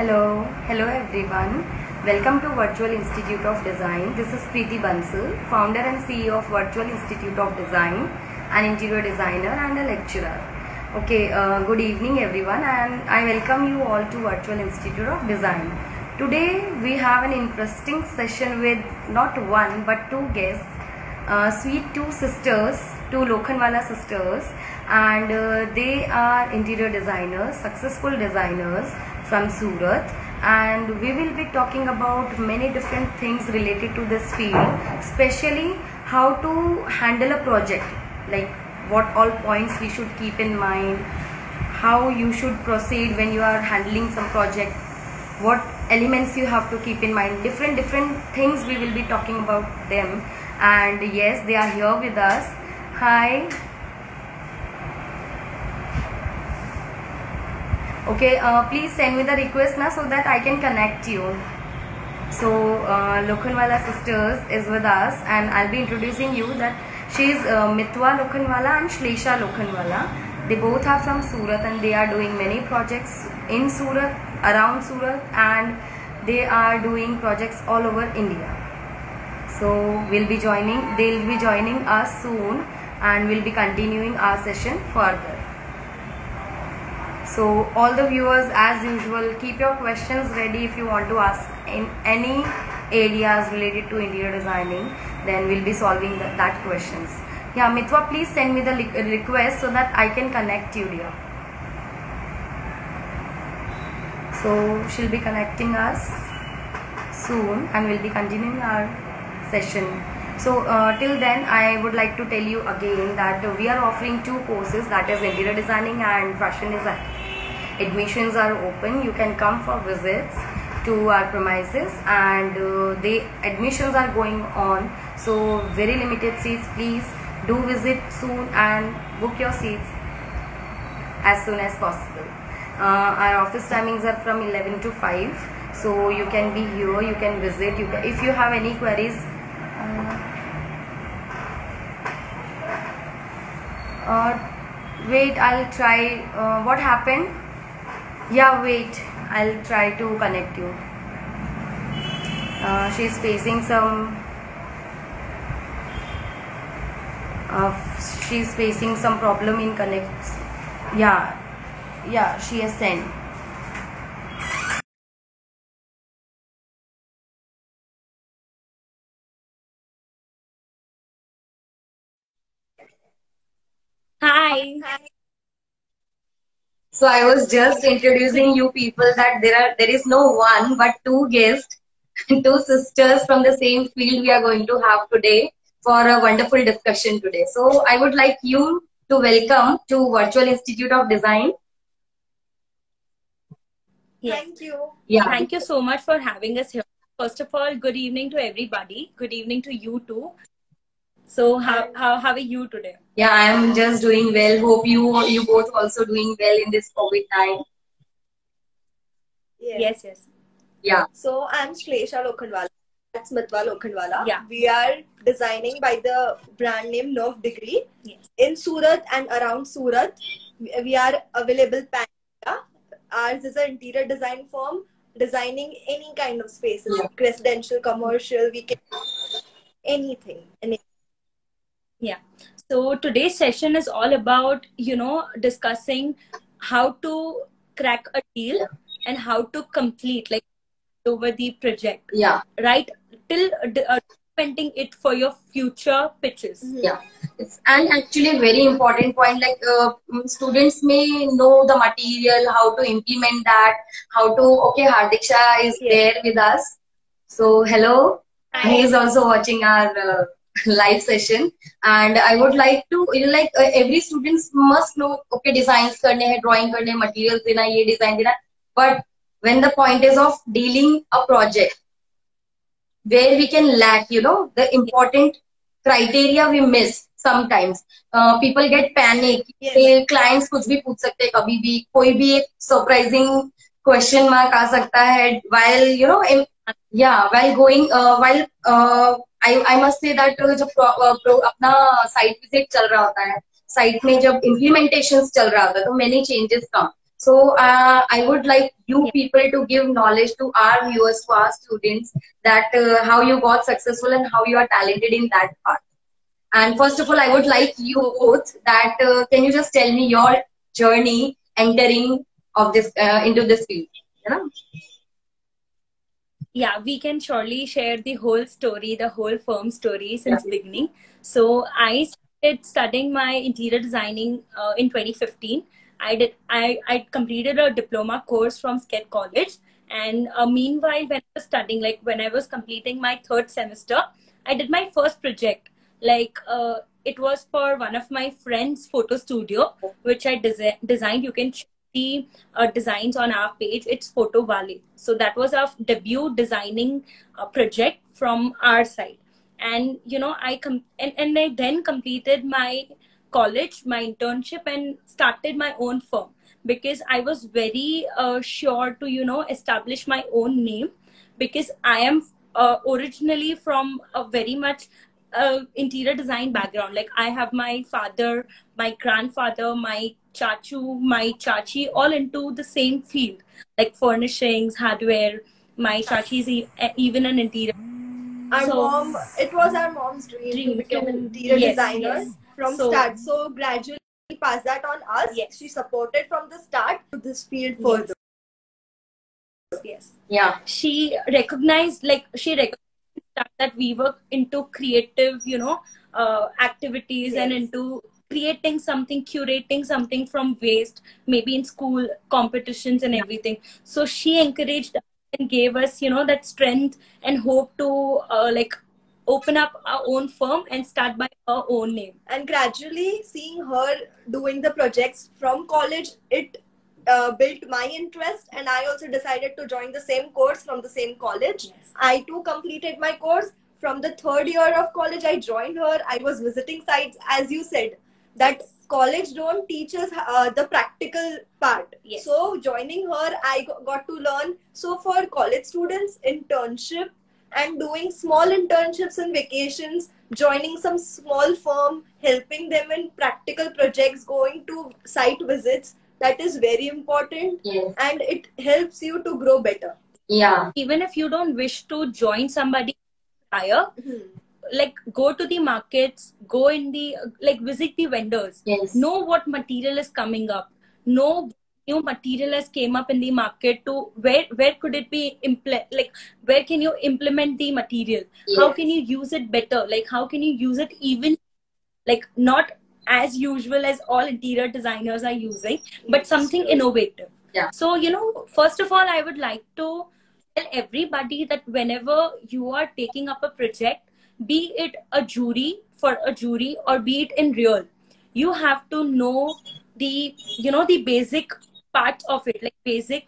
Hello everyone. Welcome to Virtual Institute of Design. This is Preeti Bansal, founder and CEO of Virtual Institute of Design, an interior designer and a lecturer. Okay, good evening everyone, and I welcome you all to Virtual Institute of Design. Today we have an interesting session with not one but two guests, sweet two sisters, two Lokhandwala sisters, and they are interior designers, successful designers from Surat, and we will be talking about many different things related to this field, especially how to handle a project, like what all points we should keep in mind, how you should proceed when you are handling some project, what elements you have to keep in mind, different things we will be talking about them. And yes, they are here with us. Hi. Okay, please send me the request now so that I can connect you. So Lokhandwala sisters is with us, and I'll be introducing you that she is Mitwa Lokhandwala and Shlesha Lokhandwala. They both are from Surat and they are doing many projects in Surat, around Surat, and they are doing projects all over India. So they'll be joining us soon, and we'll be continuing our session further. So all the viewers, as usual, keep your questions ready if you want to ask in any areas related to interior designing, then we'll be solving that questions. Yeah, Mitwa, please send me the request so that I can connect you, dear. So she'll be connecting us soon and we'll be continuing our session. So till then, I would like to tell you again that we are offering two courses, that is interior designing and fashion design. Admissions are open. You can come for visits to our premises, and the admissions are going on. So very limited seats. Please do visit soon and book your seats as soon as possible. Our office timings are from 11 to 5. So you can be here. You can visit. If you have any queries. Wait, I'll try. What happened? Yeah, wait, I'll try to connect you. She's facing some problem in connect. Yeah, she has sent. Hi. So I was just introducing you people that there is no one but two guests, two sisters from the same field we are going to have today for a wonderful discussion today. So I would like you to welcome to Virtual Institute of Design. Yes. Thank you. Yeah. Thank you so much for having us here. First of all, good evening to everybody. Good evening to you too. So how are you today? Yeah, I am just doing well. Hope you both also doing well in this COVID time. Yes. Yeah. So I'm Shlesha Lokhandwala. That's Mitwa Lokhandwala. Yeah. We are designing by the brand name Nerve Degree. Yes. In Surat and around Surat, we are available pan-India. Ours is an interior design firm designing any kind of spaces, residential, commercial, we can anything. Yeah. So today's session is all about, discussing how to crack a deal and how to complete, like, over the project. Yeah. Right? Till documenting it for your future pitches. Yeah. And actually a very important point, like students may know the material, how to implement that, okay, Hardiksha is there with us. So hello. Hi. He is also watching our live session, and I would like to every students must know, okay, designs karne hai, drawing karne hai, materials dena, ye design dena, but when the point is of dealing a project where we can lack, the important criteria we miss sometimes. People get panic. Yes. Clients कुछ भी पूछ सकते हैं कभी भी, कोई भी एक surprising question mark आ सकता है while while going I must say that जब अपना site visit चल रहा होता है, site में जब implementations चल रहा होता है तो many changes come. So I would like you people to give knowledge to our viewers, to our students, that how you got successful and how you are talented in that part. And first of all, I would like you both that can you just tell me your journey entering of this into this field? You know? Yeah, we can surely share the whole story, the whole firm story since beginning. So I started studying my interior designing in 2015. I completed a diploma course from SCED College, and meanwhile, when I was studying, like when I was completing my third semester, I did my first project. Like it was for one of my friend's photo studio, which I designed. You can the designs on our page. It's Photo Valley. So that was our debut designing project from our side. And you know, and I then completed my college, my internship, and started my own firm because I was very sure to, you know, establish my own name, because I am originally from a very much interior design background. Like I have my father, my grandfather, my chachu, my chachi, all into the same field, like furnishings, hardware. My chachi is even an interior. It was our mom's dream to become an interior designer from start. So gradually passed that on us. Yes. She supported from the start to this field further. Yes. Yeah. She recognized that we were into creative, you know, activities and into creating something, curating something from waste, maybe in school competitions and everything. So she encouraged us and gave us, you know, that strength and hope to like open up our own firm and start by our own name. And gradually seeing her doing the projects from college, it built my interest, and I also decided to join the same course from the same college. Yes. I too completed my course. From the third year of college, I joined her. I was visiting sites, as you said, that college don't teach us the practical part. Yes. So joining her, I got to learn. So for college students, internship and doing small internships and vacations, joining some small firm, helping them in practical projects, going to site visits, that is very important. Yes. And it helps you to grow better. Yeah. Even if you don't wish to join somebody prior, like go to the markets, go in the like visit the vendors. Yes. Know what material is coming up. Know new material has came up in the market. To where could it be like where can you implement the material? Yes. How can you use it better? Like how can you use it even like not as usual as all interior designers are using, but something innovative. Yeah. So, you know, first of all, I would like to tell everybody that whenever you are taking up a project, be it a jury for a jury or be it in real, you have to know the, you know, the basic parts of it, like basic,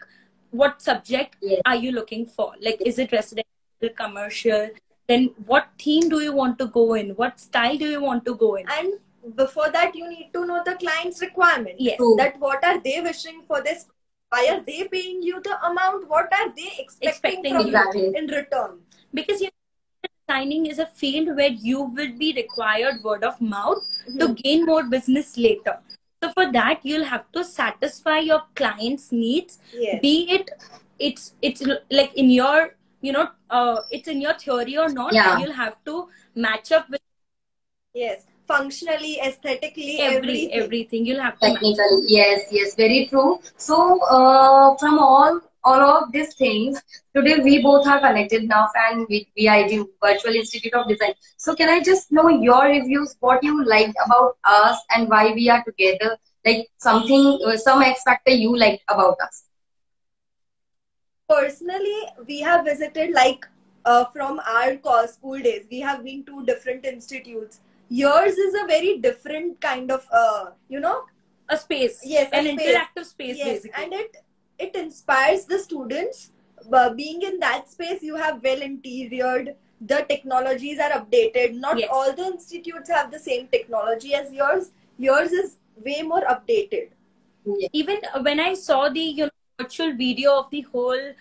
what subject are you looking for? Like, is it residential, commercial? Then what theme do you want to go in? What style do you want to go in? And before that, you need to know the client's requirement. Yes. That what are they wishing for this? Why are they paying you the amount? What are they expecting from you in return? Because you know, designing is a field where you will be required word of mouth to gain more business later. So for that, you'll have to satisfy your client's needs. Yes. Be it's like in your, you know, it's in your theory or not. Yeah. You'll have to match up with functionally, aesthetically, everything. You'll have to technically. Yes, very true. So from all of these things, today we both are connected now and with VID, Virtual Institute of Design. So can I just know your reviews, what you liked about us and why we are together? Like something, some X factor you liked about us. Personally, we have visited like from our school days, we have been to different institutes. Yours is a very different kind of, you know, a space. Yes, an a space. Interactive space, yes, basically. and it inspires the students. Being in that space, you have well interiored. The technologies are updated. Not all the institutes have the same technology as yours. Yours is way more updated. Even when I saw the, you know, virtual video of the whole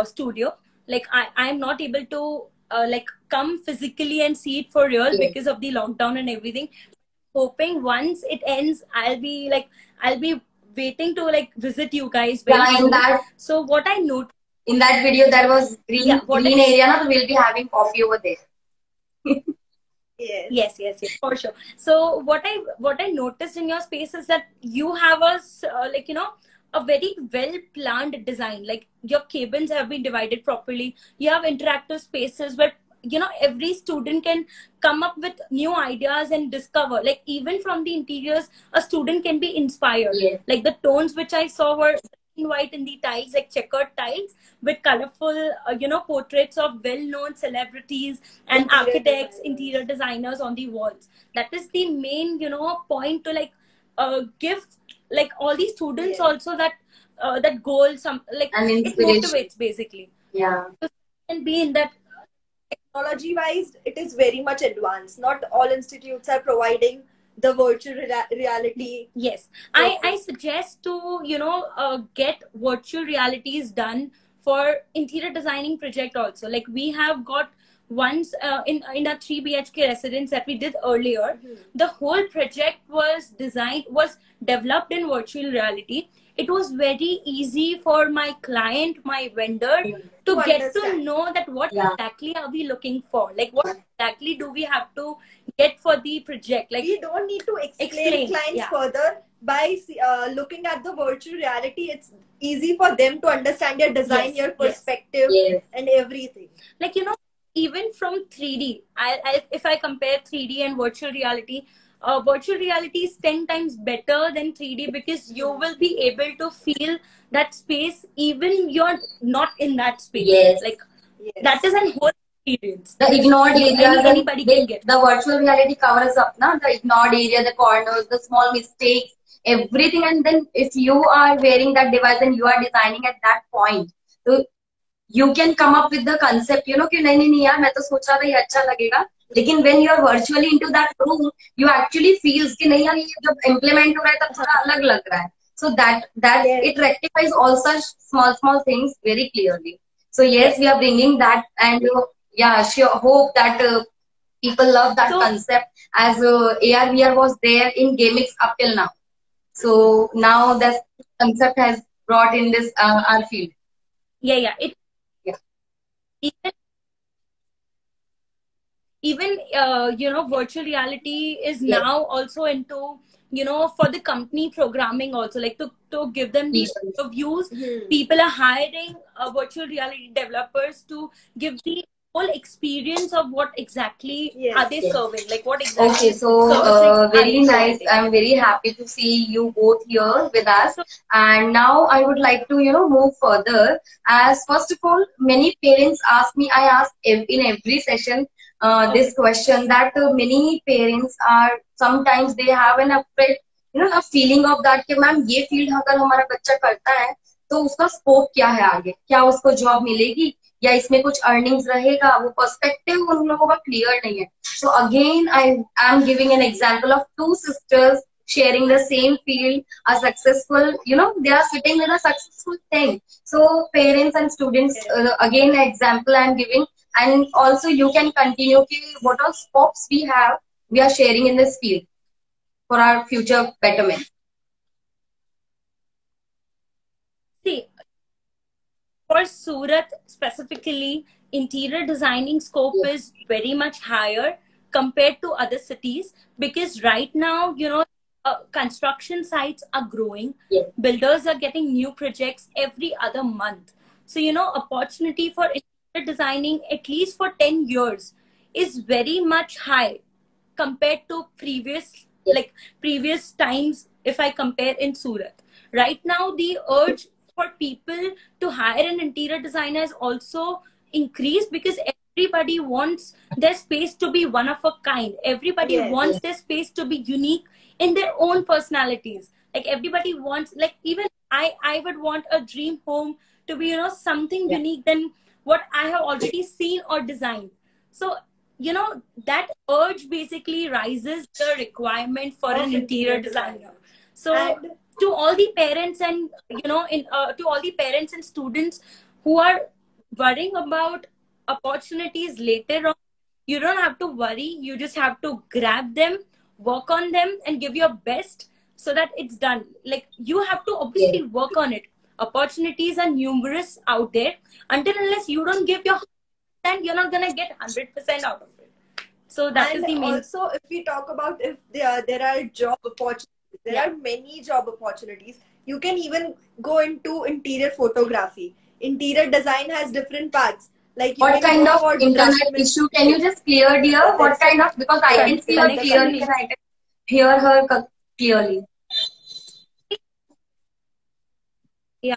studio, like I'm not able to like come physically and see it for real because of the lockdown and everything. Hoping once it ends, I'll be waiting to like visit you guys very Yeah, in soon. that So what I noticed, in that video there was yeah, what green area, na, so we'll be having coffee over there. yes, for sure. So what I noticed in your space is that you have like, you know, a very well planned design. Like your cabins have been divided properly. You have interactive spaces where, you know, every student can come up with new ideas and discover. Like even from the interiors, a student can be inspired. Yes. Like the tones which I saw were white in the tiles, like checkered tiles with colorful, you know, portraits of well-known celebrities and Interior architects, designers. interior designers on the walls. That is the main, you know, point to like give like all these students Yes. also that that goal, some like And it inspiration. motivates basically. Yeah. And be in that. Technology wise, it is very much advanced. Not all institutes are providing the virtual reality. Yes, Okay. I suggest to, you know, get virtual realities done for interior designing project also. Like we have got once in a 3 BHK residence that we did earlier. The whole project was developed in virtual reality. It was very easy for my client, my vendor, to To get to understand. know that what Yeah. exactly are we looking for, like what exactly do we have to get for the project. Like We don't need to explain Explain, clients yeah. further by looking at the virtual reality. It's easy for them to understand your design, Yes, your yes. perspective, Yes. and everything. like, you know, even from 3D, if I compare 3D and virtual reality is 10 times better than 3D because you will be able to feel that space even you're not in that space. Yes. Like Yes. that is an whole experience. The ignored areas, Anybody and can get. the virtual reality covers up, na, the ignored area, the corners, the small mistakes, everything. And then if you are wearing that device and you are designing at that point, so you can come up with the concept, you know, कि नहीं नहीं नहीं यार मैं तो सोच रहा था ये अच्छा लगेगा, लेकिन when you are virtually into that room, you actually feels कि नहीं यार ये जब implement हो रहा है तब थोड़ा अलग लग रहा है. So that Yes. it rectifies all such small things very clearly. So yes, we are bringing that, and yeah, sure, hope that people love that So- concept, as AR VR was there in GameX up till now. So now that concept has brought in this our field. Yeah. Yeah. Even you know, virtual reality is Yes. now also into, you know, for the company programming also, like to give them these Yes. views. Hmm. People are hiring virtual reality developers to give the whole experience of what exactly Yes. are they Yes. serving, like what exactly Okay, so services are very they nice. providing. I'm very happy to see you both here with us. So- And now I would like to, you know, move further. As first of all, many parents ask me, I ask in every session this question, that many parents are sometimes they have an afraid, you know, a feeling of that कि ma'am ये field अगर हमारा बच्चा करता है तो उसका scope क्या है आगे, क्या उसको जॉब मिलेगी या इसमें कुछ अर्निंग्स रहेगा, वो पर्सपेक्टिव उन लोगों का क्लियर नहीं है. So again, I am giving an example of two sisters sharing the same field, a successful, you know, they are sitting with a successful thing. So parents and students, again, an example I am giving, and also you can continue what all scopes we are sharing in this field for our future betterment. See, for Surat specifically, interior designing scope Yes. is very much higher compared to other cities, because right now, you know, construction sites are growing. Yes. Builders are getting new projects every other month. So, you know, opportunity for interior designing, at least for 10 years, is very much high compared to previous, Yes. like previous times. If I compare in Surat, right now the urge for people to hire an interior designer is also increased, because everybody wants their space to be one of a kind. Everybody Yes. wants Yes. their space to be unique in their own personalities. Like everybody wants, like even I would want a dream home to be, you know, something Yeah. unique than what I have already seen or designed. So, you know, that urge basically rises the requirement for Of an interior interior designer. designer. So And to all the parents and, you know, to all the parents and students who are worrying about opportunities later on, you don't have to worry. You just have to grab them, work on them, and give your best. so that it's done. Like, you have to obviously work on it. Opportunities are numerous out there. Until unless you don't give your 100%, you're not gonna get 100% out of it. So that is And the main. also, if we talk about if there are job opportunities, there are many job opportunities. You can even go into interior photography. Interior design has different paths. Like, you What can kind go of for internet draftsmanship. issue? Can you just clear, dear? What kind of? Because I can see her clearly and I can hear her clearly. Yeah.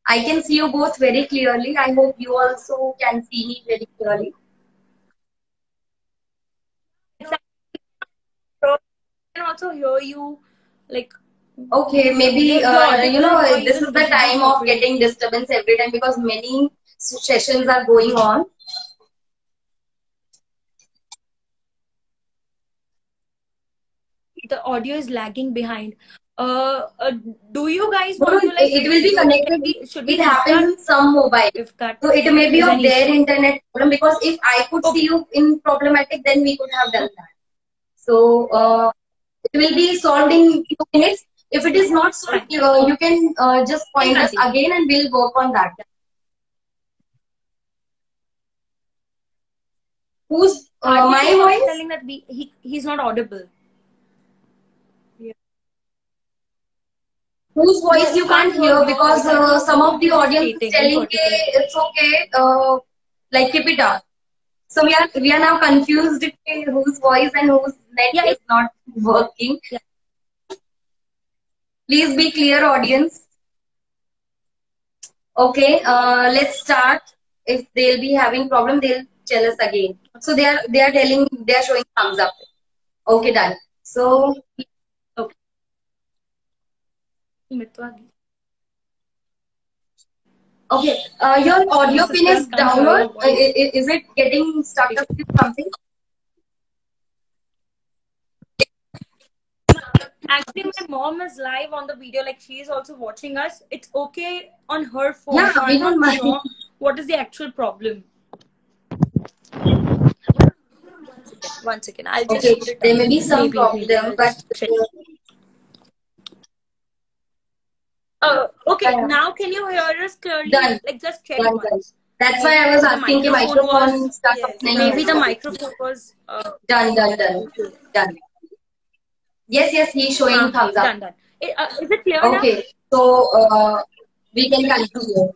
I can see you both very clearly. I hope you also can see me very clearly. I can also hear you, like. Okay, maybe You're audible, this is the time of getting disturbance every time because many sessions are going on. The audio is lagging behind. Do you guys No, want to, like, it will be connected. should we It happens in restart? some mobile. If that So it may be is of an their issue. internet problem because if I could see you in problematic, then we could have done that. So it will be solved in 2 minutes. If it is not solved, you can just point us again and we'll work on that. Who's my voice? Telling that he's not audible. Whose voice you can't hear because some of the audience is telling it's okay, like keep it up. So we are now confused whose voice and whose net is not working. Yeah. Please be clear, audience. Okay, let's start. If they'll be having problem, they'll tell us again. So they are showing thumbs up. Okay, done. So Okay. Okay, your audio pin is downward. Is it getting stuck up with something? Actually, my mom is live on the video. Like, she is also watching us. It's okay on her phone. Yeah, so we I'm don't not mind. sure what is the actual problem. One second. I'll just. Okay, there may be some problem, but. Okay, now can you hear us clearly? Done. Like, just check Done. once. That's why I was asking the microphone stuck up. Maybe the microphone was. Done. Yes, he's showing thumbs up. Done. Is it clear now? Okay, so we can continue.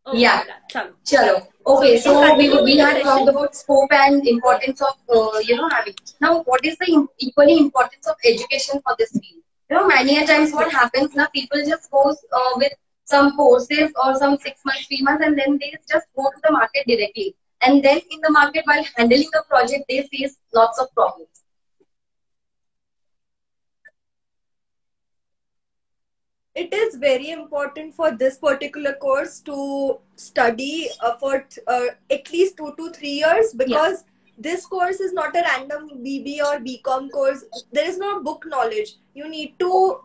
Okay, yeah. Chalo. Okay, so we had talked about scope and importance of having. Now, what is the equally importance of education for this field? Many a times what happens now, people just goes with some courses or some 6 months, 3 months, and then they just go to the market directly. And then in the market, while handling the project, they face lots of problems. It is very important for this particular course to study for at least 2 to 3 years because this course is not a random BB or BCom course. There is no book knowledge. You need to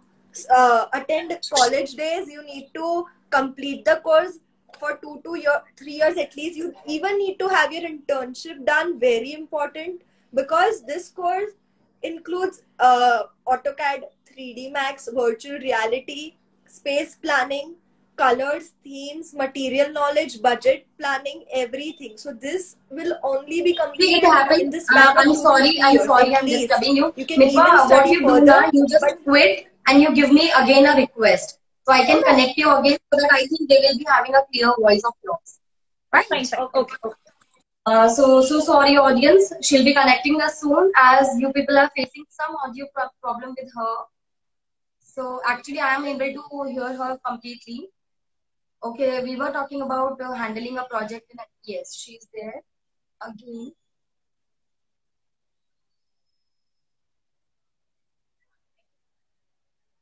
attend college days. You need to complete the course for 2 to 3 years at least. You even need to have your internship done. Very important because this course includes AutoCAD, 3D Max, virtual reality, space planning, colors, themes, material knowledge, budget planning, everything. So this will only be completed in this span I'm sorry, I'm disturbing you. You can Mitwa, what you do now, you just quit and you give me again a request. So I can connect you again so that I think they will be having a clear voice of yours. Right? Fine. Okay. So sorry audience, she'll be connecting us soon as you people are facing some audio problem with her. So actually I am able to hear her completely. Okay, we were talking about handling a project. Yes, she's there again.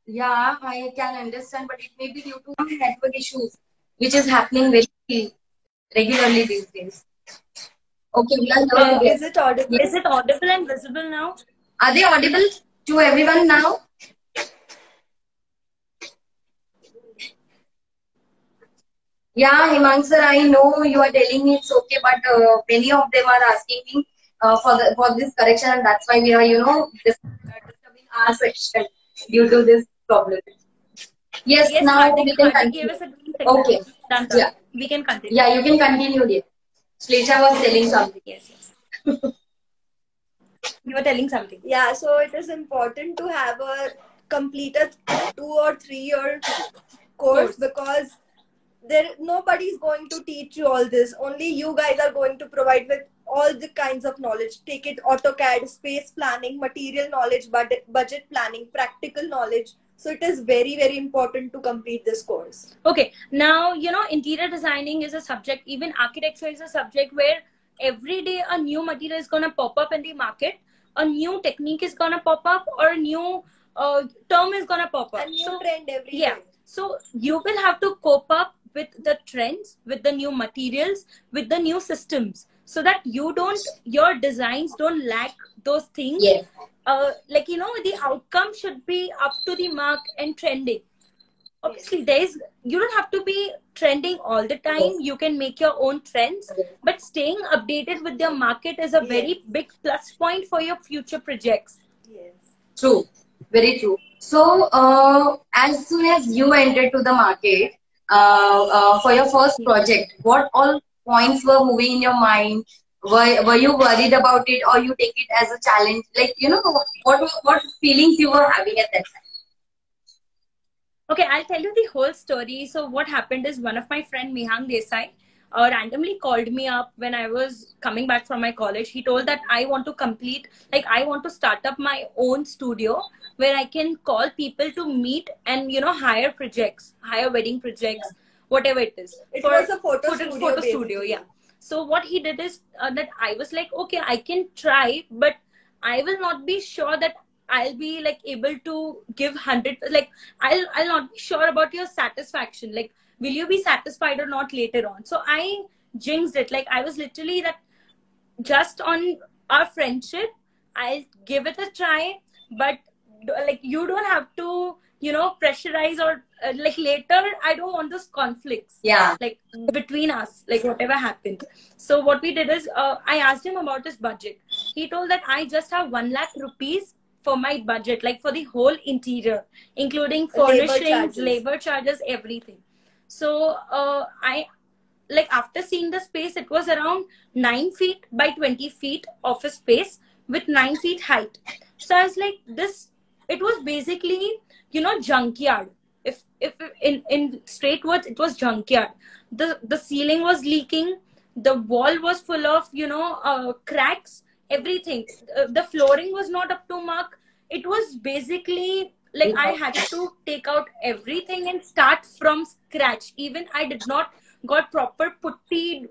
Yeah, I can understand, but it may be due to network issues, which is happening very regularly these days. Okay, we are is it audible? Is it audible and visible now? Are they audible to everyone now? Yeah, Himang sir, I know you are telling me it's okay, but many of them are asking me for this correction, and that's why we are, disturbing our section due to this problem. Yes, Yes, now Hardik, we can Hardik gave continue. us a green signal. Okay. Done, done. Yeah. We can continue. Yeah, you can continue, dear. Shlesha was telling something. Yes, yes. You were telling something. Yeah, so it is important to have a completed 2 or 3 year course, because nobody is going to teach you all this. Only you guys are going to provide with all the kinds of knowledge. Take it AutoCAD, space planning, material knowledge, budget planning, practical knowledge. So it is very, very important to complete this course. Okay, now, you know, interior designing is a subject, even architecture is a subject where every day a new material is going to pop up in the market, a new technique is going to pop up, or a new term is going to pop up. A new trend every day. So you will have to cope up with the trends, with the new materials, with the new systems, so that your designs don't lack those things. Yes. Like, you know, the outcome should be up to the mark and trending. Obviously, you don't have to be trending all the time. You can make your own trends, but staying updated with the market is a very big plus point for your future projects. Yes. True. Very true. So, as soon as you entered to the market for your first project, what all points were moving in your mind? Were you worried about it, or you take it as a challenge? Like, you know, what feelings you were having at that time? Okay, I'll tell you the whole story. So what happened is, one of my friend Mihang Desai randomly called me up when I was coming back from my college. He told that I want to start up my own studio where I can call people to meet and, you know, hire wedding projects, whatever it is. It was a photo studio, yeah. So what he did is that I was like, okay, I can try, but I will not be sure that I'll be like able to give 100. Like, I'll not be sure about your satisfaction. Like, will you be satisfied or not later on? So I jinxed it. Like, I was literally that just on our friendship, I'll give it a try, but like, you don't have to, you know, pressurize or like later, I don't want those conflicts. Yeah. Like between us, like whatever happened. So what we did is, I asked him about his budget. He told that I just have 1 lakh rupees for my budget, like for the whole interior, including furnishings, labor charges, everything. So after seeing the space, it was around 9 feet by 20 feet of a space with 9 feet height. So I was like, it was basically, you know, junkyard. If in straight words, it was junkyard. The ceiling was leaking. The wall was full of, you know, cracks, everything. The flooring was not up to mark. It was basically like I had to take out everything and start from scratch. Even I did not got proper wall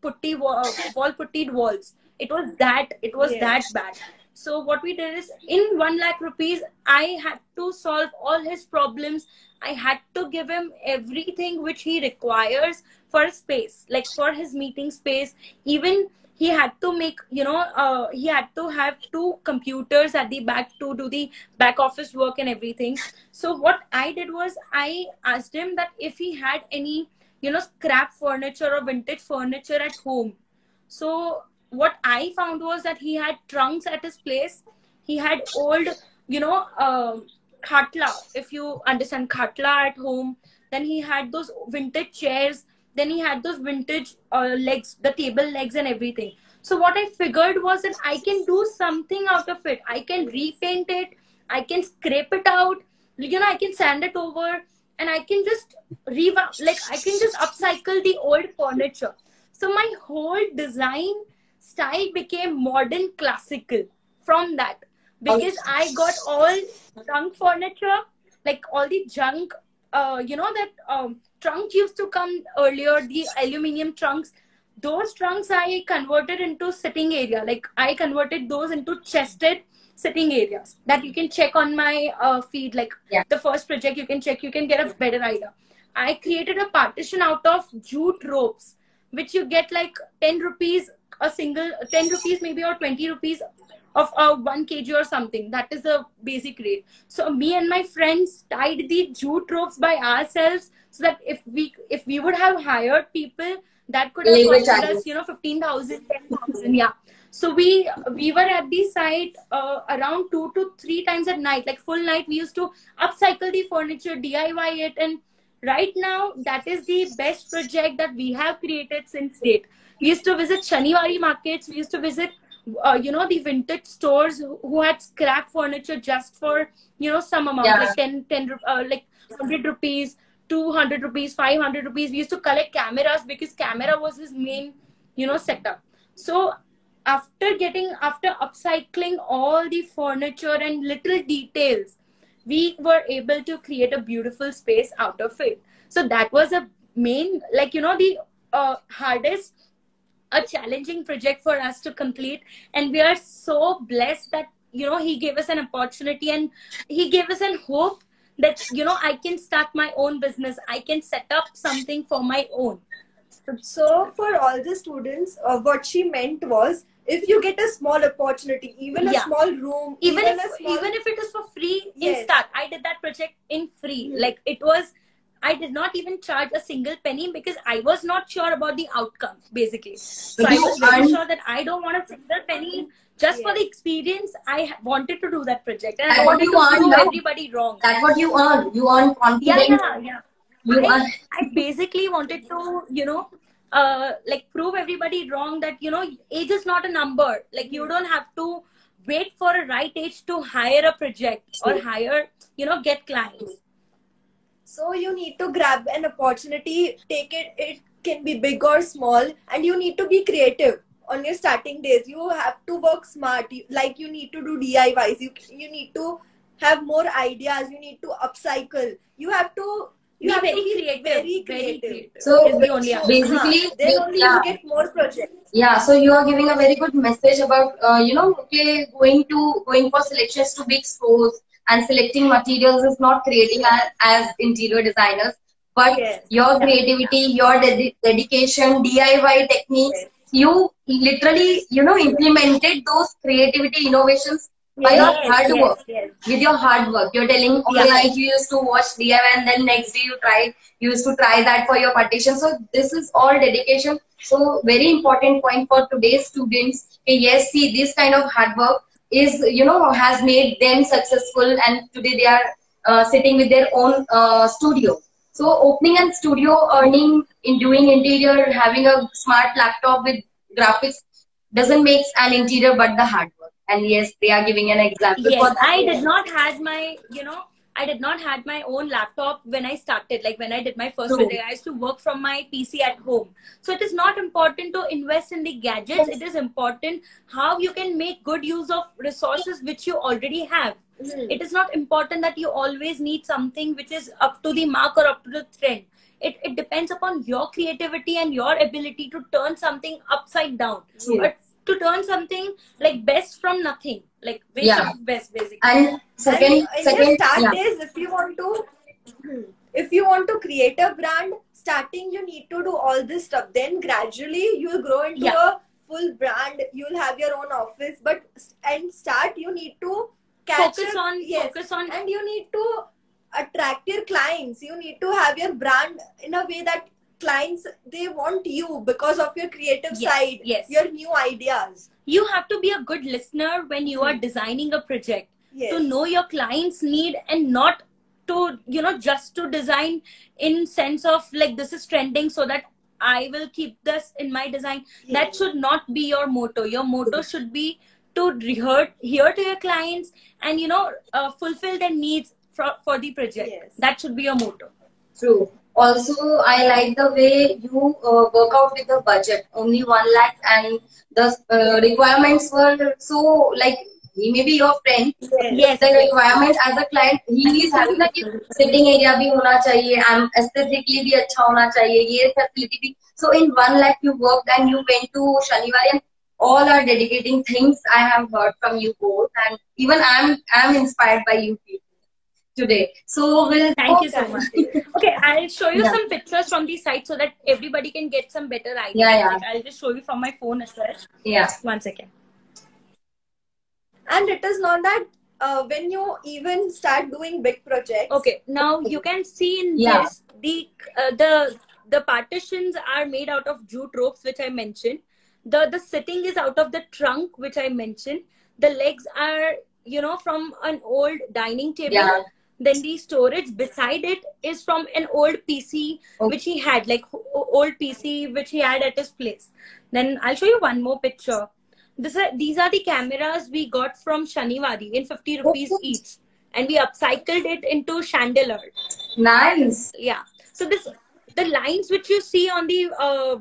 puttied walls. It was that bad. So what we did is, in 1 lakh rupees, I had to solve all his problems. I had to give him everything which he requires for a space, like for his meeting space. Even he had to make, you know, he had to have 2 computers at the back to do the back office work and everything. So what I did was, I asked him that if he had any, you know, scrap furniture or vintage furniture at home. So what I found was that he had trunks at his place. He had old, you know, khatla, if you understand khatla, at home. Then he had those vintage chairs. Then he had those vintage legs, the table legs and everything. So what I figured was that I can do something out of it. I can repaint it. I can scrape it out. You know, I can sand it over, and I can just I can just upcycle the old furniture. So my whole design style became modern classical from that, because I got all junk furniture, like all the junk, you know, that trunk used to come earlier, the aluminium trunks. Those trunks I converted into sitting area. Like I converted those into chested sitting areas that you can check on my feed. Like the first project you can check, you can get a better idea. I created a partition out of jute ropes, which you get like 10 rupees a single, 10 rupees maybe, or 20 rupees of 1 kg or something. That is the basic rate. So me and my friends tied the jute ropes by ourselves, so that if we would have hired people, that could have costed us, you know, 15,000, 10,000. Yeah. So we were at the site around 2 to 3 times at night, like full night. We used to upcycle the furniture, DIY it, and right now that is the best project that we have created since date. We used to visit Shaniwari markets. We used to visit the vintage stores who had scrap furniture just for some amount, Yeah. like 10 like 100 rupees, 200 rupees, 500 rupees. We used to collect cameras because camera was his main setup. So after upcycling all the furniture and little details, we were able to create a beautiful space out of it. So that was a main, the hardest, a challenging project for us to complete. And we are so blessed that he gave us an opportunity, and he gave us an hope that I can start my own business, I can set up something for my own. So for all the students, what she meant was, if you get a small opportunity, even a Yeah. small room, Even a small... if it is for free, in Yes. start. I did that project in free. Like it was, I did not even charge a single penny because I was not sure about the outcome, basically. So I You was very earned- sure that I don't want a single penny. Just for the experience, I wanted to do that project, and I That's what wanted you to earn prove now. everybody wrong. That's what you earn. You earn confidence. Yeah. You earn. I basically wanted to, prove everybody wrong that, age is not a number. Like you don't have to wait for a right age to hire a project or hire, get clients. So you need to grab an opportunity, take it. It can be big or small, and you need to be creative on your starting days. You have to work smart. You need to do DIYs. You need to have more ideas. You need to upcycle. You have to Be have to very be creative. very Very creative. creative. So is the only answer. basically, Then only yeah. you get more projects. Yeah, so you are giving a very good message about okay, going for selections to big stores and selecting materials is not creating as interior designers, but Yes. your creativity, your dedication, DIY techniques, you literally implemented those creativity innovations by your hard work. Yes. With your hard work, you're telling all night you used to watch DIY and then next day you used to try that for your partition. So this is all dedication. So very important point for today's students. Yes, see, this kind of hard work is has made them successful, and today they are sitting with their own studio. So opening a studio, earning in doing interior, having a smart laptop with graphics doesn't make an interior but the hard work. And yes, they are giving an example for Yes, that. I did not had my, I did not had my own laptop when I started. Like when I did my first True. project, I used to work from my PC at home. So it is not important to invest in the gadgets. It is important how you can make good use of resources which you already have. It is not important that you always need something which is up to the mark or up to the trend. It depends upon your creativity and your ability to turn something upside down. True. But to turn something like best from nothing, like waste Yeah. of best, basically. And second, And in your start yeah. days, if you want to create a brand, starting you need to do all this stuff. Then gradually you will grow into a full brand. You will have your own office. But start, you need to Focus on, and you need to attract your clients. You need to have your brand in a way that clients, they want you because of your creative side, your new ideas. You have to be a good listener when you are designing a project. Yes. To know your client's need and not to just to design in sense of like this is trending so that I will keep this in my design. That should not be your motto. Your motto should be to hear to your clients and fulfill their needs for the project. That should be your motto. True. Also, I like the way you work out with the budget. Only 1 lakh, and the requirements were so like he may be your friend. Yes. The requirement as a client, he is having that sitting area bhi hona chahiye, and aesthetically bhi acha hona chahiye. Ye facility bhi. So in 1 lakh you worked and you went to Shaniwari, and all are dedicating things I have heard from you both, and even I'm inspired by you people today. So we'll thank you so much. Okay, I'll show you Yeah. some pictures from the site so that everybody can get some better ideas. Yeah. Like, I'll just show you from my phone as well. Yeah. 1 second. And it is not that when you even start doing big projects. Okay, now you can see in Yeah. this the partitions are made out of jute ropes, which I mentioned. the sitting is out of the trunk, which I mentioned. The legs are, you know, from an old dining table. Yeah. Then the storage beside it is from an old PC which he had, like old PC which he had at his place. Then I'll show you one more picture. These are the cameras we got from Shaniwari in 50 rupees each, and we upcycled it into chandelier. Nice. Yeah. So the lines which you see on the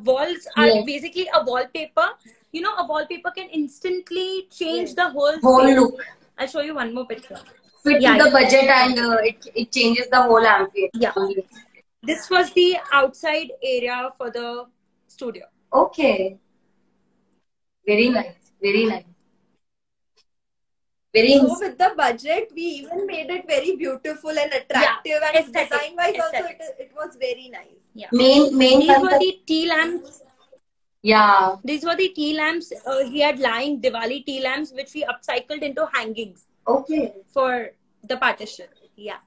walls are Yes. basically a wallpaper. You know, a wallpaper can instantly change Yes. the whole Whole space. look. I'll show you one more picture. Fit Yeah, to the yeah. budget, and it changes the whole ambience. Yeah. This was the outside area for the studio. Okay. Very nice. Very nice. Very So ins- with the budget, we even made it very beautiful and attractive, and aesthetic, design-wise also aesthetic. it was very nice. Yeah. main These were concept. the tea lamps. Yeah. These were the tea lamps. He had lying Diwali tea lamps, which we upcycled into hangings Okay. for the partition. Yeah.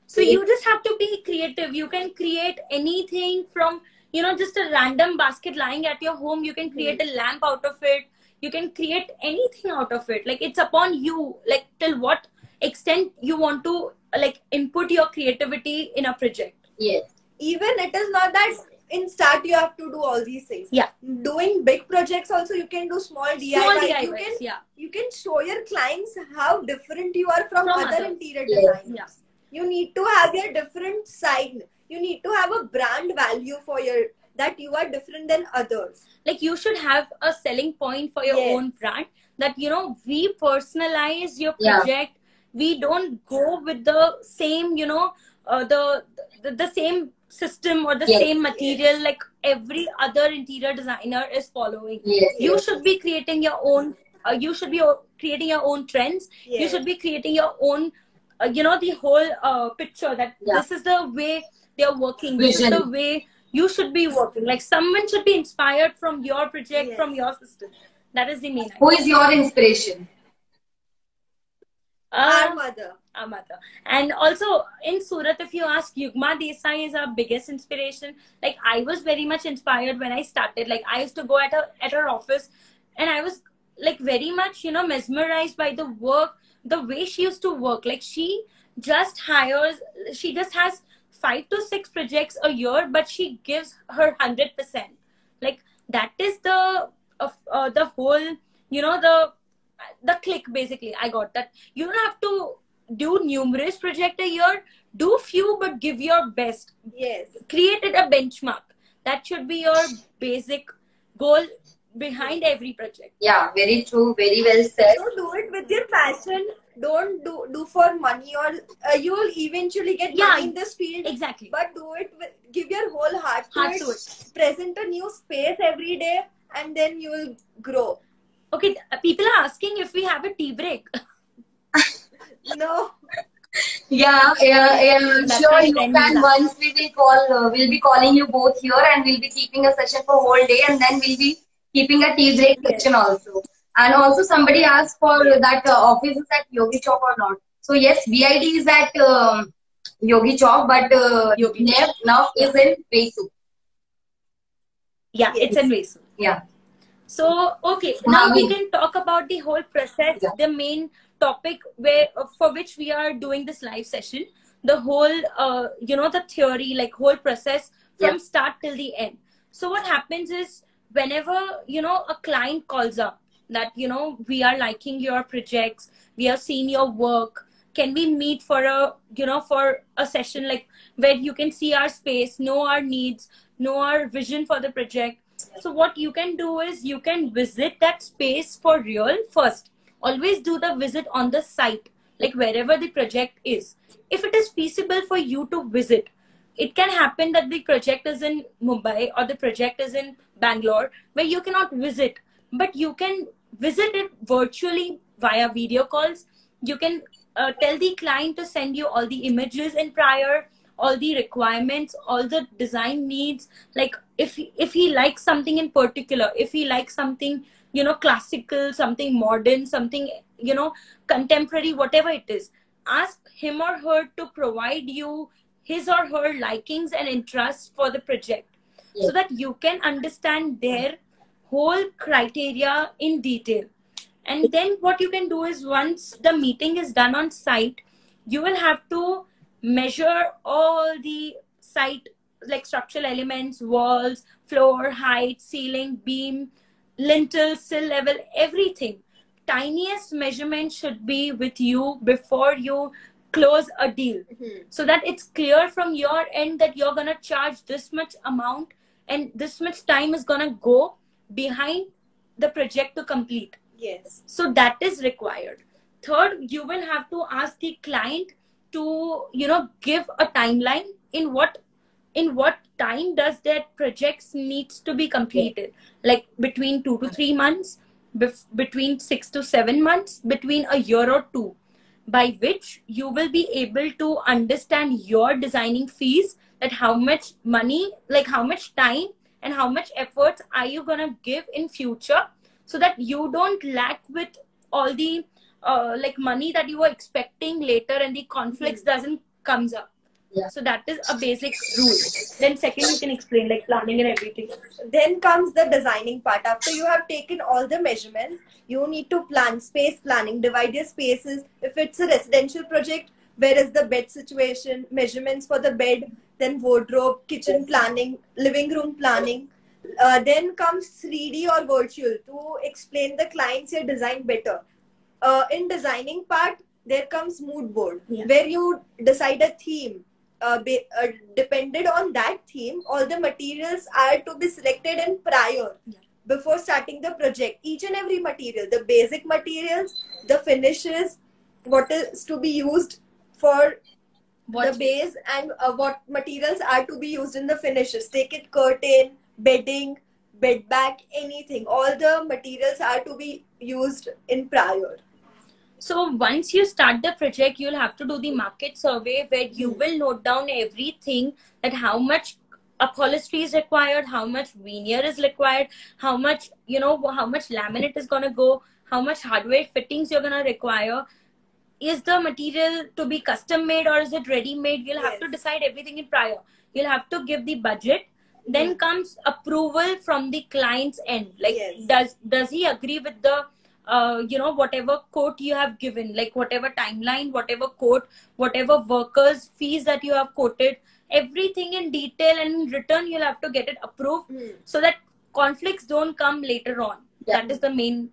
So you just have to be creative. You can create anything from, you know, just a random basket lying at your home. You can create a lamp out of it. You can create anything out of it. Like, it's upon you, like till what extent you want to like input your creativity in a project. Yes. Even it is not that in start you have to do all these things. Yeah. Doing big projects also, you can do small DIY. Small You DIYs, can yeah. you can show your clients how different you are from other others. interior Yes. designers. Yeah. You need to have your different side. You need to have a brand value for your that you are different than others. Like, you should have a selling point for your Yes. own brand, that, you know, we personalize your Yeah. project. We don't go with the same, you know, the same system or the Yes. same material like every other interior designer is following. Yes. You should be creating your own you should be creating your own trends. You Yes. should be creating your own you know, the whole picture, that Yeah. this is the way they're working. This is Vision. the way you should be working. Like, someone should be inspired from your project, Yes. from your system. That is the main idea. Who is your inspiration? Our mother. Our mother. And also in Surat, if you ask, Yugma Desai is our biggest inspiration. Like, I was very much inspired when I started. Like, I used to go at her office, and I was like very much, you know, mesmerized by the work, the way she used to work. Like, she just has 5 to 6 projects a year, but she gives her 100%. Like, that is the whole, you know, the click. Basically, I got that. You don't have to do numerous projects a year. Do few, but give your best. Yes. Create it a benchmark. That should be your basic goal behind every project. Yeah, very true. Very well said. So do it with your passion. Don't do for money, or you will eventually get Yeah, money in this field. Exactly. But do it with, give your whole heart to Heart it. to it. Present a new space every day, and then you will grow. Okay, people are asking if we have a tea break. No. Yeah, That's sure my you friend can. Mila. Once we will call, we'll be calling you both here, and we'll be keeping a session for whole day, and then we'll be keeping a tea break section also. And also somebody asked for that office is at Yogi Chowk or not. So yes, BID is at Yogi Chowk, but Yogi now is in Vesu. Yeah, Yes. it's in Vesu. Yeah. So, okay, now we can talk about the whole process, Yeah. the main topic for which we are doing this live session. The whole, you know, the theory, like whole process from start till the end. So what happens is, whenever, you know, a client calls up that, you know, we are liking your projects, we have seen your work, can we meet for a, you know, for a session, like where you can see our space, know our needs, know our vision for the project. So what you can do is, you can visit that space for real first. Always do the visit on the site, like wherever the project is. If it is feasible for you to visit, it can happen that the project is in Mumbai or the project is in Bangalore, where you cannot visit, but you can visit it virtually via video calls. You can tell the client to send you all the images in prior, all the requirements, all the design needs. Like, if he likes something in particular, if he likes something, you know, classical, something modern, something, you know, contemporary, whatever it is, ask him or her to provide you his or her likings and interests for the project, so that you can understand their whole criteria in detail. And then what you can do is, once the meeting is done on site, you will have to measure all the site, like structural elements, walls, floor, height, ceiling, beam, lintel, sill level, everything. Tiniest measurement should be with you before you close a deal, so that it's clear from your end that you're going to charge this much amount and this much time is going to go behind the project to complete. Yes. So that is required. Third, you will have to ask the client to, give a timeline in what time does that projects needs to be completed. Like between 2 to 3 months, between 6 to 7 months, between a year or two, by which you will be able to understand your designing fees, that how much money, like how much time and how much efforts are you going to give in future, so that you don't lack with all the like money that you were expecting later and the conflicts doesn't comes up. Yeah. So that is a basic rule. Then second, you can explain like planning and everything. Then comes the designing part. After you have taken all the measurements, you need to plan, space planning, divide your spaces. If it's a residential project, where is the bed situation, measurements for the bed, then wardrobe, kitchen planning, living room planning. Then comes 3D or virtual to explain the clients your design better. In designing part, there comes mood board, where you decide a theme. Depended on that theme, all the materials are to be selected in prior before starting the project. Each and every material, the basic materials, the finishes, what is to be used for the base, and what materials are to be used in the finishes. Take it curtain, bedding, bed back, anything. All the materials are to be used in prior. So once you start the project, you'll have to do the market survey, where you will note down everything, that how much upholstery is required, how much veneer is required, how much, how much laminate is going to go, how much hardware fittings you're going to require. Is the material to be custom made or is it ready made? You'll have to decide everything in prior. You'll have to give the budget. Then comes approval from the client's end. Like, does he agree with the whatever quote you have given, like whatever timeline, whatever quote, whatever workers fees that you have quoted, everything in detail, and in return you'll have to get it approved, so that conflicts don't come later on. That is the main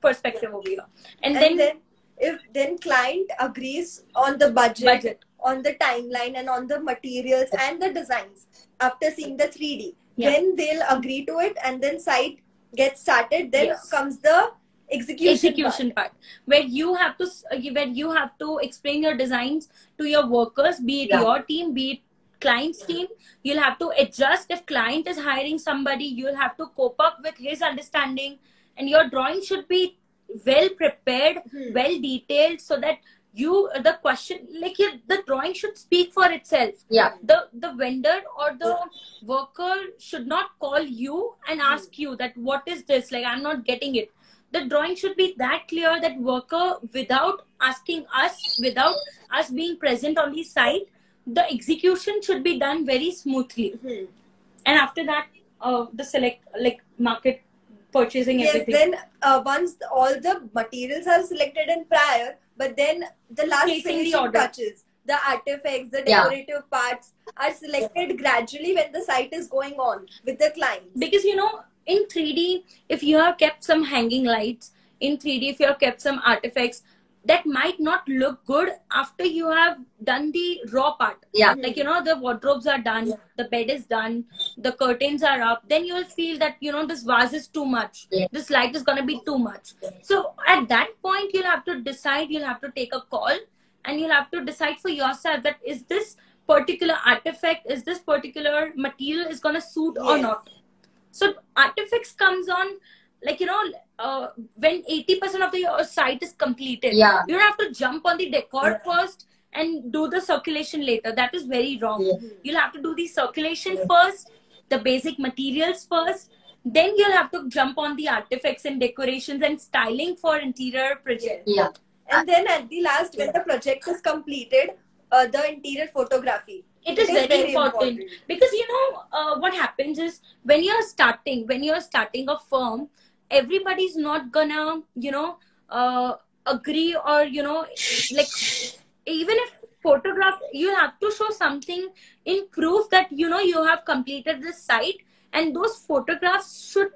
perspective over here. And then if client agrees on the budget, on the timeline, and on the materials and the designs after seeing the 3D, then they'll agree to it, and then site gets started. Then comes the execution part, where you have to explain your designs to your workers, be it your team, be it client's team. You'll have to adjust. If client is hiring somebody, you'll have to cope up with his understanding, and your drawing should be well prepared, well detailed, so that the drawing should speak for itself. The vendor or the worker should not call you and ask you that what is this, like I'm not getting it. The drawing should be that clear that worker, without asking us, without us being present on the site, the execution should be done very smoothly. And after that, the select, like market purchasing, everything. Then once all the materials are selected in prior, but then the last finishing touches, the artifacts, the decorative parts are selected gradually when the site is going on with the clients. Because in 3D, if you have kept some hanging lights, in 3D, if you have kept some artifacts, that might not look good after you have done the raw part. Like, the wardrobes are done, the bed is done, the curtains are up. Then you will feel that, this vase is too much. This light is going to be too much. So at that point, you'll have to decide, you'll have to take a call, and you'll have to decide for yourself that is this particular artifact, is this particular material is going to suit or not. So artifacts comes on, like, when 80% of the site is completed, you don't have to jump on the decor first and do the circulation later. That is very wrong. You'll have to do the circulation first, the basic materials first, then you'll have to jump on the artifacts and decorations and styling for interior project. And then at the last, when the project is completed, the interior photography. It is very important because what happens is when you're starting a firm, everybody's not gonna agree, or like, even if photograph, you have to show something in proof that you have completed this site, and those photographs should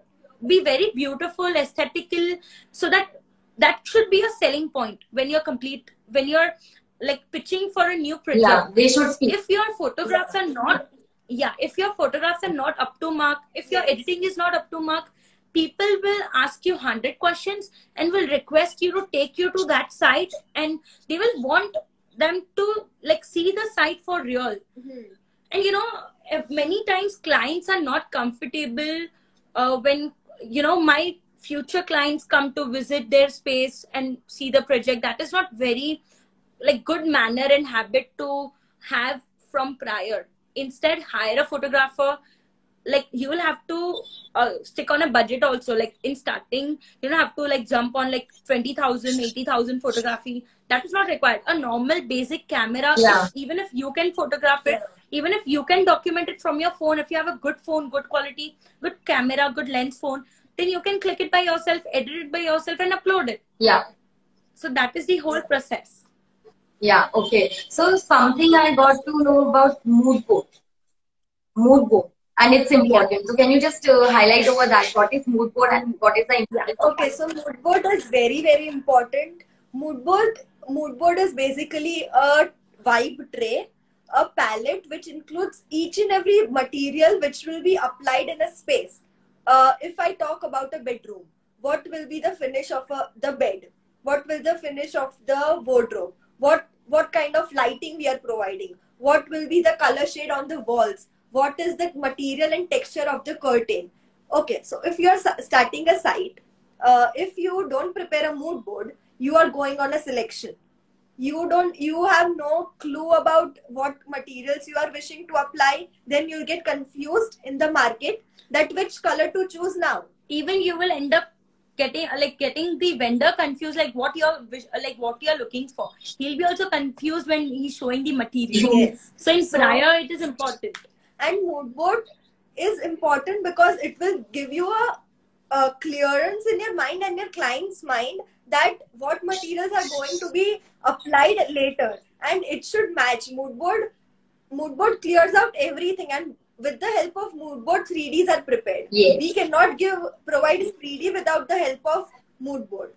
be very beautiful, aesthetical, so that should be a selling point when you're like pitching for a new project. Yeah, they should speak. If your photographs are not, if your photographs are not up to mark, if your editing is not up to mark, people will ask you 100 questions and will request you to take you to that site, and they will want them to like see the site for real. And many times clients are not comfortable when my future clients come to visit their space and see the project. That is not very like good manner and habit to have from prior. Instead, hire a photographer. Like, you will have to stick on a budget also. Like, in starting, you don't have to like jump on like 20,000, 80,000 photography. That is not required. A normal basic camera, even if you can photograph it, even if you can document it from your phone, if you have a good phone, good quality, good camera, good lens phone, then you can click it by yourself, edit it by yourself, and upload it. Yeah. So that is the whole process. Yeah, okay. So something I got to know about mood board. Mood board. And it's important. So can you just highlight over that? What is mood board and what is the importance? Okay, so mood board is very, very important. Mood board is basically a vibe tray, a palette which includes each and every material which will be applied in a space. If I talk about a bedroom, what will be the finish of the bed? What will the finish of the wardrobe? What kind of lighting we are providing? What will be the color shade on the walls? What is the material and texture of the curtain? Okay, so if you are starting a site, if you don't prepare a mood board, you are going on a selection. You have no clue about what materials you are wishing to apply. Then you'll get confused in the market that which color to choose now. Even you will end up getting the vendor confused, like what you're looking for. He'll be also confused when he's showing the material. Yes. So in prior, it is important. And mood board is important because it will give you a clearance in your mind and your client's mind that what materials are going to be applied later, and it should match. Mood board clears out everything, and with the help of mood board, 3Ds are prepared. Yes. We cannot provide 3D without the help of mood board.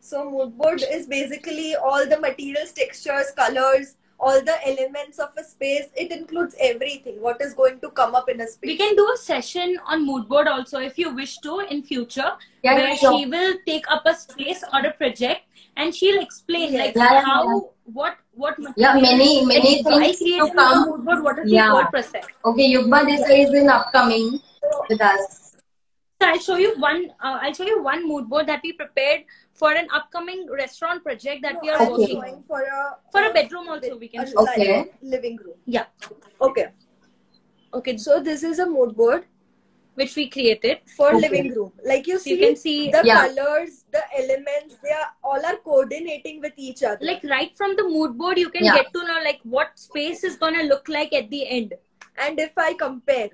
So mood board is basically all the materials, textures, colors, all the elements of a space. It includes everything. What is going to come up in a space. We can do a session on mood board also if you wish to in future, Yeah, where sure. she will take up a space or a project and she'll explain like what many like, things why to creating a come. mood board, what is the whole process. Okay, Yugma Desai is in upcoming with us. So I'll show you one mood board that we prepared for an upcoming restaurant project that we are working on. For a bedroom also we can show. Okay. Living room. Yeah. Okay. So this is a mood board Which we created for living room. Like you can see the colors, the elements, they are all coordinating with each other. Like right from the mood board, you can get to know like what space is gonna look like at the end. And if I compare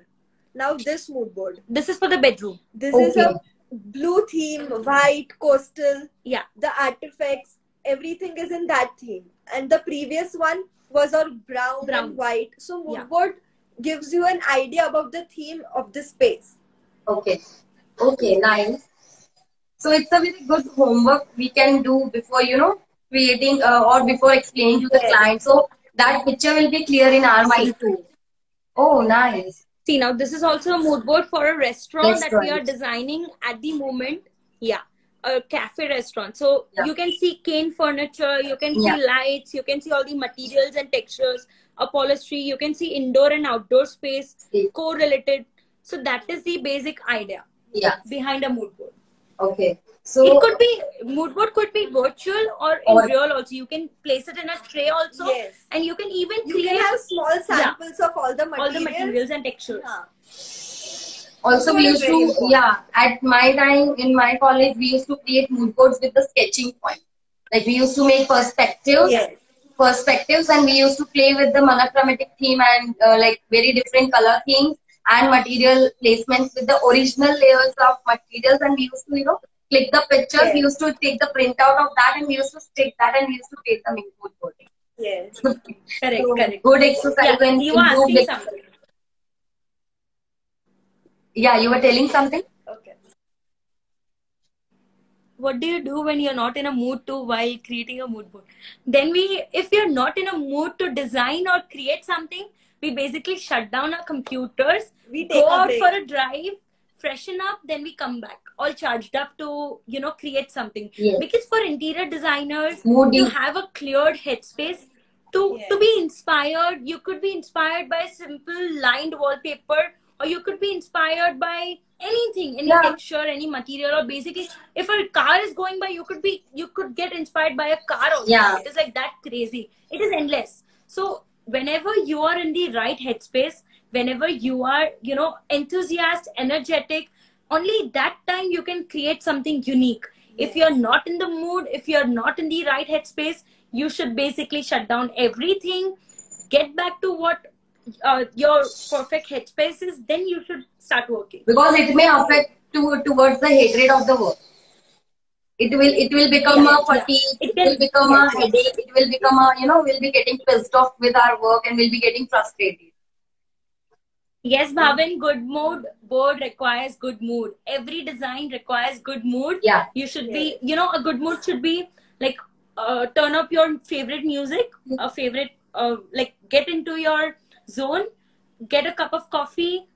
now this mood board, this is for the bedroom. This is a blue theme, white, coastal. Yeah. The artifacts, everything is in that theme. And the previous one was all brown and white. So mood board gives you an idea about the theme of the space. Okay, nice. So it's a very good homework we can do before creating or before explaining to the client. So that picture will be clear in our mind too. Oh, nice. See, now this is also a mood board for a restaurant that we are designing at the moment. Yeah, a cafe restaurant. So you can see cane furniture, you can see lights, you can see all the materials and textures, upholstery, you can see indoor and outdoor space, correlated. So that is the basic idea behind a mood board. Okay. So it could be, mood board could be virtual or in real also. You can place it in a tray also. Yes. And you can even create have small samples of all the materials and textures. Also, we used to, at my time in my college, we used to create mood boards with the sketching point. Like we used to make perspectives, Yes. and we used to play with the monochromatic theme and like very different color themes and material placements with the original layers of materials, and we used to, you know, click the pictures. We Yes. used to take the printout of that, and we used to stick that, and we used to take them in mood board. Yes. Correct, So correct. good exercise Yeah, and you were improved. asking something. Yeah, you were telling something. Okay. What do you do when you're not in a mood to while creating a mood board? Then if you're not in a mood to design or create something, we basically shut down our computers, We take go a out break. for a drive, freshen up, then we come back all charged up to, you know, create something. Yes. Because for interior designers, Moody. to have a cleared headspace, to Yes. be inspired, you could be inspired by a simple lined wallpaper, or you could be inspired by anything, any Yeah. texture, any material, or basically if a car is going by, you could get inspired by a car also. Yeah. It is like that crazy. It is endless. So whenever you are in the right headspace, whenever you are, you know, enthusiastic, energetic, only that time you can create something unique. If you're not in the mood, if you're not in the right headspace, you should basically shut down everything, get back to what your perfect headspace is, then you should start working. Because it may affect towards the hatred of the work. It will become Yeah, a fatigue. yeah. It will become Yes, a headache. It will become a, you know, we'll be getting pissed off with our work and we'll be getting frustrated. Yes, Bhavin, good mood board requires good mood. Every design requires good mood. Yeah. You should be, you know, a good mood should be like turn up your favorite music, a favorite, like get into your zone, get a cup of coffee,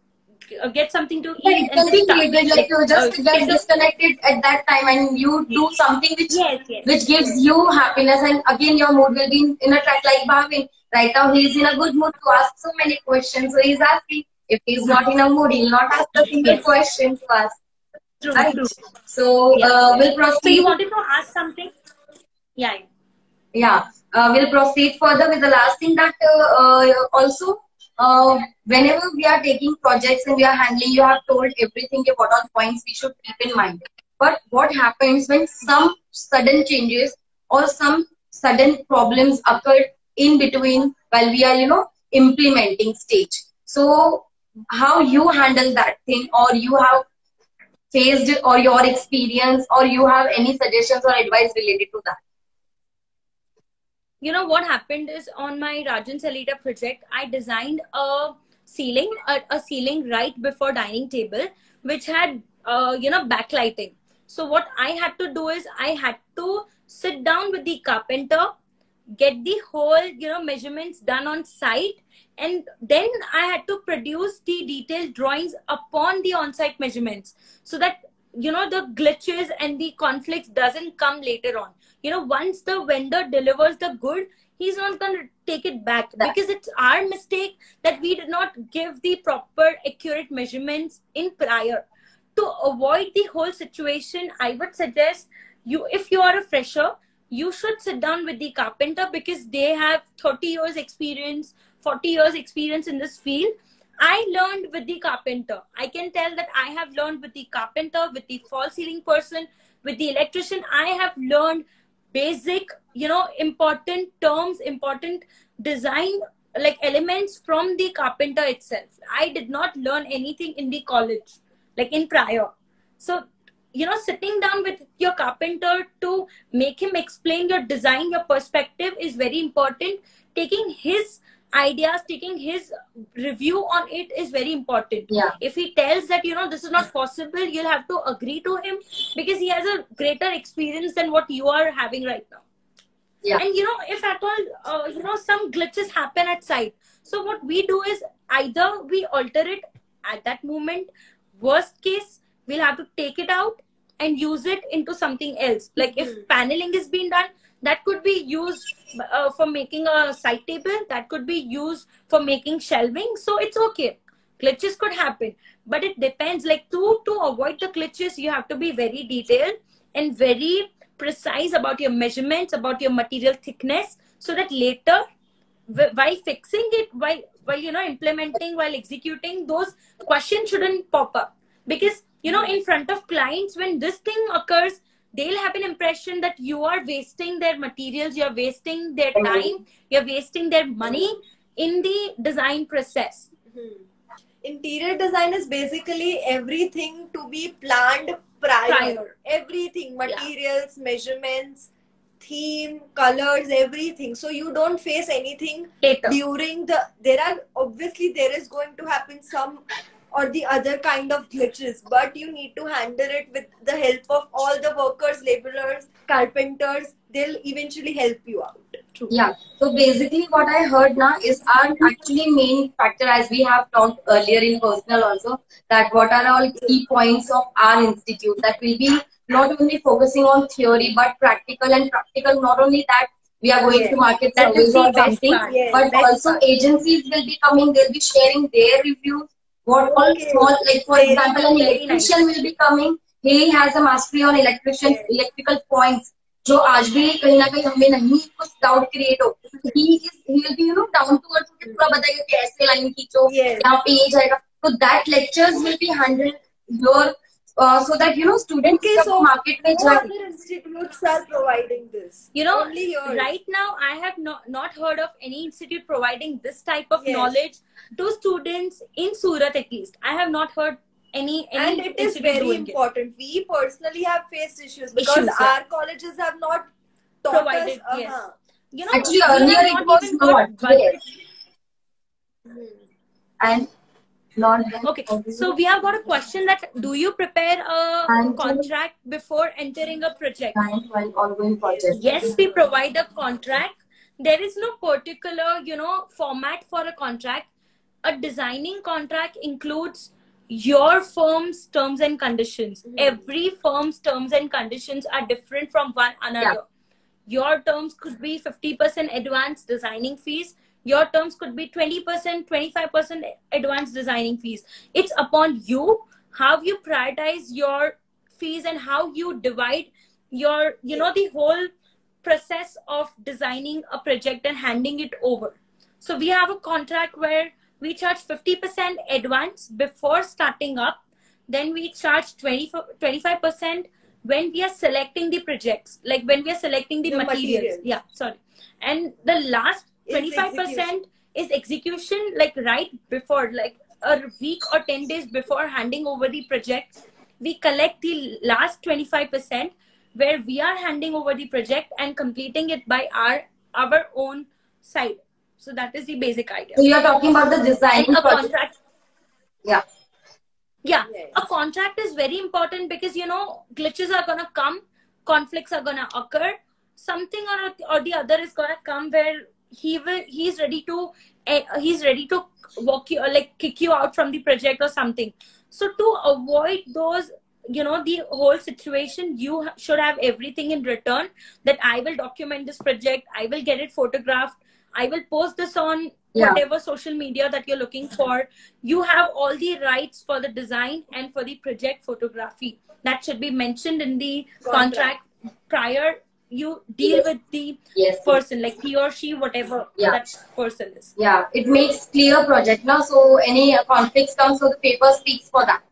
get something to Yeah, eat. it can be created like you just get schedule- disconnected at that time and you do something Yes, yes. which gives you happiness, and again your mood will be in a track. Like Bhavin, right now he is in a good mood to ask so many questions, so he's asking. If he's not in a mood, he'll not ask a single Yes. question to us. True, Right? true. So Yeah. we'll So proceed. you wanted to ask something? Yeah. Yeah, we'll proceed further with the last thing that also whenever we are taking projects and we are handling, you have told everything what all points we should keep in mind. But what happens when some sudden changes or some sudden problems occur in between while we are, you know, implementing stage? So how you handle that thing, or you have faced it, or your experience, or you have any suggestions or advice related to that? You know what happened is on my Rajan Salita project, I designed a ceiling right before dining table, which had you know, backlighting. So what I had to do is I had to sit down with the carpenter, get the whole, you know, measurements done on site, and then I had to produce the detailed drawings upon the on-site measurements, so that, you know, the glitches and the conflicts doesn't come later on. You know, once the vendor delivers the good, he's not going to take it back, because it's our mistake that we did not give the proper accurate measurements in prior. To avoid the whole situation, I would suggest you, if you are a fresher, you should sit down with the carpenter, because they have 30 years experience, 40 years experience in this field. I learned with the carpenter. I can tell that I have learned with the carpenter, with the false ceiling person, with the electrician. I have learned basic, you know, important terms, important design like elements from the carpenter itself. I did not learn anything in the college, like in prior. So, you know, sitting down with your carpenter to make him explain your design, your perspective is very important. Taking his ideas, taking his review on it is very important. Yeah. If he tells that, you know, this is not possible, you'll have to agree to him, because he has a greater experience than what you are having right now. Yeah. And, you know, if at all, you know, some glitches happen at site. So what we do is either we alter it at that moment. Worst case, we'll have to take it out and use it into something else. Like if paneling is being done, that could be used for making a side table. That could be used for making shelving. So it's okay. Glitches could happen, but it depends. Like to avoid the glitches, you have to be very detailed and very precise about your measurements, about your material thickness, so that later, while fixing it, while you know, implementing, while executing, those questions shouldn't pop up. Because, you know, in front of clients, when this thing occurs, they'll have an impression that you are wasting their materials, you're wasting their time, you're wasting their money in the design process. Interior design is basically everything to be planned prior. Everything, materials, measurements, theme, colors, everything. So you don't face anything Later. during the, there is going to happen some or the other kind of glitches, but you need to handle it with the help of all the workers, laborers, carpenters. They'll eventually help you out. True. Yeah. So basically what I heard now is our actually main factor, as we have talked earlier in personal also, that what are all key points of our institute, that will be not only focusing on theory but practical, and practical not only that we are going to market That is surveys the or best something, part. but also agencies will be coming, they'll be sharing their reviews. What all small, like for example, an electrician will be coming. He has a mastery on electrical points. जो आज भी कहीं ना कहीं हमें नहीं कुछ doubt create हो, he will be down to earth, पूरा बताएगा कि ऐसे लाइन खींचो, यहाँ पे ये जाएगा. So that lectures will be handled your so that students so market में no other institutes are providing this. Only yours. Right now I have not heard of any institute providing this type of knowledge to students in Surat. At least I have not heard any and it is very important. We personally have faced issues because our colleges have not provided us, actually earlier it was not and not okay. So we have got a question that do you prepare a contract before entering a project? While ongoing project. Yes, we provide a contract. There is no particular format for a contract. A designing contract includes your firm's terms and conditions. Every firm's terms and conditions are different from one another. Your terms could be 50% advance designing fees. Your terms could be 20%, 25% advance designing fees. It's upon you how you prioritize your fees and how you divide your, the whole process of designing a project and handing it over. So we have a contract where we charge 50% advance before starting up. Then we charge 25% when we are selecting the projects, like when we are selecting the materials. Yeah, sorry. And the last 25% is execution, like right before, like a week or 10 days before handing over the project. We collect the last 25% where we are handing over the project and completing it by our own side. So that is the basic idea. So you are talking about the design contract. Yeah. Yeah. A contract is very important because, glitches are going to come, conflicts are going to occur. Something or the other is going to come where he's ready to walk you or like kick you out from the project or something. So to avoid those, the whole situation, you should have everything in return, that I will document this project, I will get it photographed, I will post this on whatever social media that you're looking for. You have all the rights for the design and for the project photography. That should be mentioned in the contract prior you deal with the person, like he or she, whatever that person is. Yeah, it makes clear project now. So any conflicts come, so the paper speaks for that.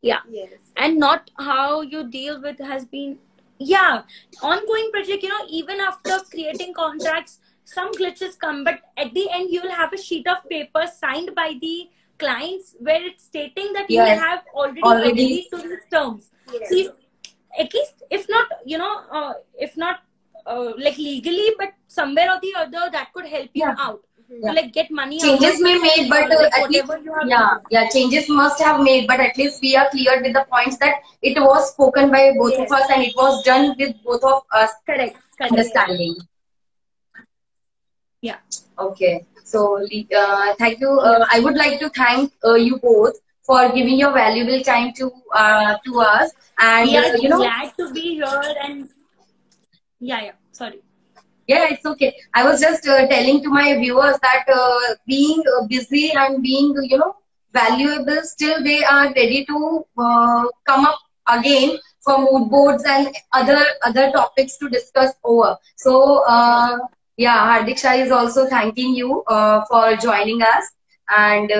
Yeah. Yes. And not how you deal with has been ongoing project, even after creating contracts, some glitches come, but at the end you will have a sheet of paper signed by the clients where it's stating that you have already agreed to these terms. See, at least if not like legally, but somewhere or the other that could help you out to like get money. Changes may made, but at least changes must have made, but at least we are clear with the points that it was spoken by both of us and it was done with both of us. Correct. Understanding. Yeah. Okay. So thank you. I would like to thank you both for giving your valuable time to us. And we are glad to be here. And sorry. Yeah, it's okay. I was just telling to my viewers that being busy and being valuable, still they are ready to come up again for mood boards and other topics to discuss over. So Hardik Shah is also thanking you for joining us, and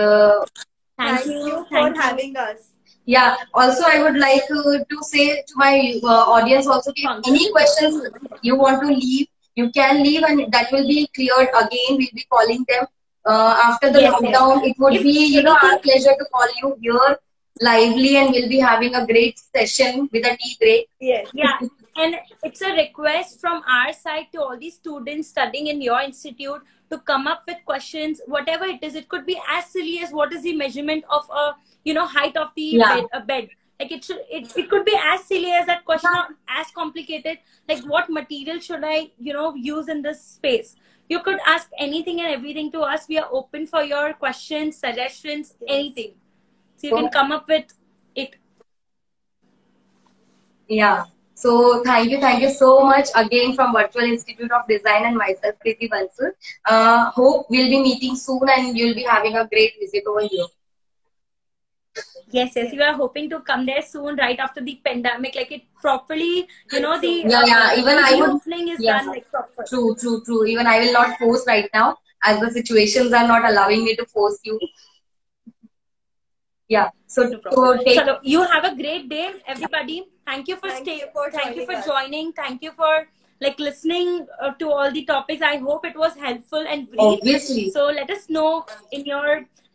thank you for having us. Yeah. Also, I would like to say to my audience also, if any questions you want to leave, you can leave, and that will be cleared again. We'll be calling them after the Yes, yes. lockdown. It would If be, our anything, pleasure to call you here lively, and we'll be having a great session with a tea break. Yes. yeah, and it's a request from our side to all the students studying in your institute to come up with questions, whatever it is. It could be as silly as what is the measurement of a height of the Yeah. bed. Like it could be as silly as that question, or as complicated like what material should I use in this space. You could ask anything and everything to us. We are open for your questions, suggestions, anything. So you can come up with it. Yeah. So thank you so much again from Virtual Institute of Design and myself, Preeti Bansal. Hope we'll be meeting soon and you'll be having a great visit over here. Yes, yes. We are hoping to come there soon, right after the pandemic. Like it properly, the Yeah. Even I would. reopening is Yeah. done like proper. True. Even I will not force right now, as the situations are not allowing me to force you. Yeah. So, No problem. take. So you have a great day, everybody. Thank you for Thank staying. you for Thank you joining for us. joining. Thank you for listening to all the topics. I hope it was helpful and brief. Obviously. So let us know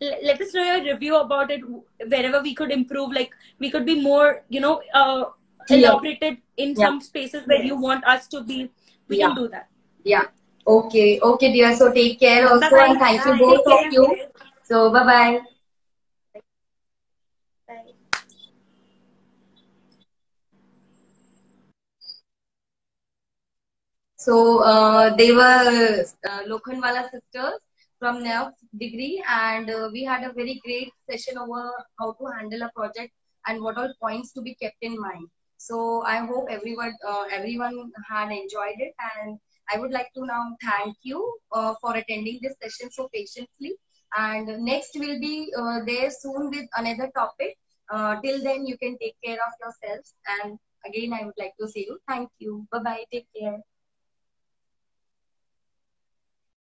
let us know your review about it, wherever we could improve. Like we could be more Clear. elaborated in Yeah. some spaces where you want us to be. We Yeah. can do that. Yeah. Okay, dear. So take care Yeah, also, bye-bye. and thank you Bye. both Take of care. you. So bye bye. Bye. So they were Lokhandwala sisters from NEF degree, and we had a very great session over how to handle a project and what all points to be kept in mind. So I hope everyone had enjoyed it, and I would like to now thank you for attending this session so patiently. And next we'll be there soon with another topic. Till then, you can take care of yourselves. And again, I would like to say you thank you. Bye bye. Take care.